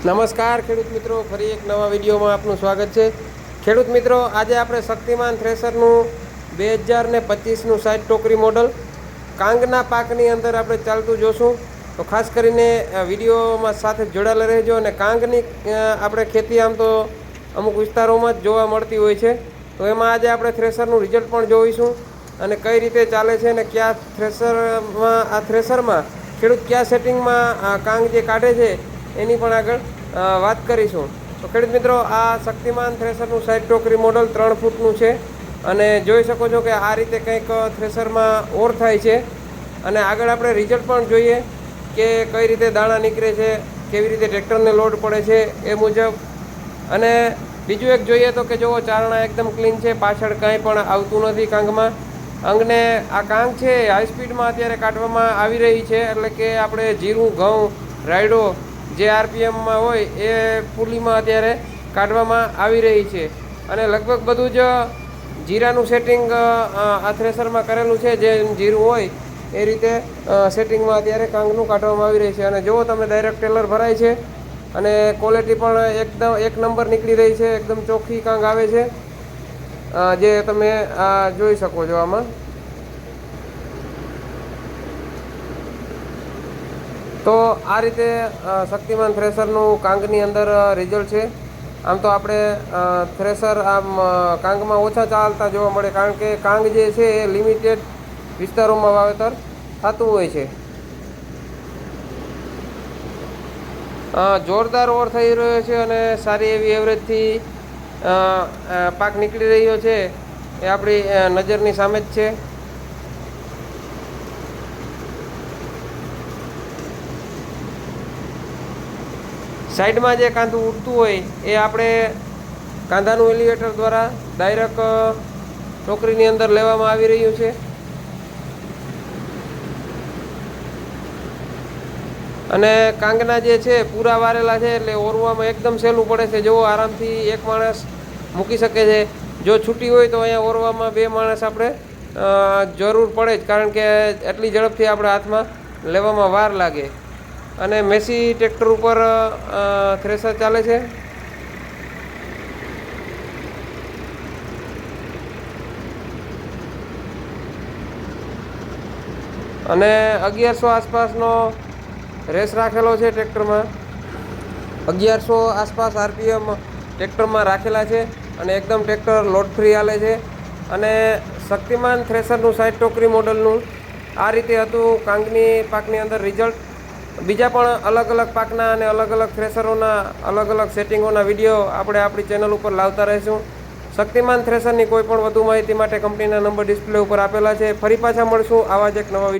નમસ્કાર ખેડૂત મિત્રો, ફરી એક નવા વિડીયોમાં આપનું સ્વાગત છે. ખેડૂત મિત્રો, આજે આપણે શક્તિમાન થ્રેસરનું 2025નું 60 ટોકરી મોડલ કાંગના પાકની અંદર આપણે ચાલતું જોશું. તો ખાસ કરીને વિડીયોમાં સાથે જોડાયેલા રહેજો. અને કાંગની આપણે ખેતી આમ તો અમુક વિસ્તારોમાં જ જોવા મળતી હોય છે. તો એમાં આજે આપણે થ્રેસરનું રિઝલ્ટ પણ જોઈશું અને કઈ રીતે ચાલે છે અને કયા થ્રેસરમાં ખેડૂત કયા સેટિંગમાં કાંગ જે કાઢે છે એની પણ આગળ વાત કરીશું. તો ખેડૂત મિત્રો, આ શક્તિમાન થ્રેસરનું 60 ટોકરી મોડલ 3 ફૂટનું છે અને જોઈ શકો છો કે આ રીતે કંઈક થ્રેસરમાં ઓર થાય છે. અને આગળ આપણે રિઝલ્ટ પણ જોઈએ કે કઈ રીતે દાણા નીકળે છે, કેવી રીતે ટ્રેક્ટરને લોડ પડે છે એ મુજબ. અને બીજું એક જોઈએ તો કે જુઓ, ચારણા એકદમ ક્લીન છે, પાછળ કાંઈ પણ આવતું નથી કાંગમાં. અંગને આ કાંગ છે હાઈ સ્પીડમાં અત્યારે કાઢવામાં આવી રહી છે, એટલે કે આપણે જીરું, ઘઉં, રાયડો જે આરપીએમમાં હોય એ પુલીમાં અત્યારે કાઢવામાં આવી રહી છે. અને લગભગ બધું જ જીરાનું સેટિંગ આ થ્રેસરમાં કરેલું છે. જે જીરું હોય એ રીતે સેટિંગમાં અત્યારે કાંગનું કાઢવામાં આવી રહી છે. અને જુઓ તમે, ડાયરેક્ટ ટેલર ભરાય છે અને ક્વોલિટી પણ એકદમ એક નંબર નીકળી રહી છે. એકદમ ચોખ્ખી કાંગ આવે છે, જે તમે જોઈ શકો છો આમાં. તો આ રીતે શક્તિમાન થ્રેસરનું કાંગની અંદર રિઝલ્ટ છે. આમ તો આપણે થ્રેસર આમ કાંગમાં ઓછા ચાલતા જોવા મળે, કારણ કે કાંગ જે છે એ લિમિટેડ વિસ્તારોમાં વાવેતર થતું હોય છે. જોરદાર ઓર થઈ રહ્યો છે અને સારી એવી એવરેજથી પાક નીકળી રહ્યો છે, એ આપણી નજરની સામે જ છે. સાઈડમાં જે કાંદું ઉડતું હોય એ આપણે કાંદાનું એલિવેટર દ્વારા ડાયરેક્ટ ટોકરીની અંદર લેવામાં આવી રહ્યું છે. અને કાંગના જે છે પૂરા વારેલા છે, એટલે ઓરવામાં એકદમ સહેલું પડે છે. જેવો આરામથી એક માણસ મૂકી શકે છે. જો છૂટી હોય તો અહીંયા ઓરવામાં 2 માણસ આપણે જરૂર પડે જ, કારણ કે એટલી ઝડપથી આપણે હાથમાં લેવામાં વાર લાગે. અને મેસી ટ્રેક્ટર ઉપર થ્રેસર ચાલે છે. અને 1100 આસપાસનો રેસ રાખેલો છે ટ્રેક્ટરમાં. 1100 આસપાસ આરપીએમ ટ્રેક્ટરમાં રાખેલા છે અને એકદમ ટ્રેક્ટર લોડ ફ્રી હાલે છે. અને શક્તિમાન થ્રેસરનું 60 ટોકરી મોડલનું આ રીતે હતું કાંગની પાકની અંદર રિઝલ્ટ. બીજા પણ અલગ અલગ પાકના અને અલગ અલગ થ્રેસરોના અલગ અલગ સેટિંગોના વિડીયો આપણે આપણી ચેનલ ઉપર લાવતા રહીશું. શક્તિમાન થ્રેસરની કોઈ પણ વધુ માહિતી માટે કંપનીના નંબર ડિસ્પ્લે ઉપર આપેલા છે. ફરી પાછા મળશું આવા જ એક નવા વિડીયો.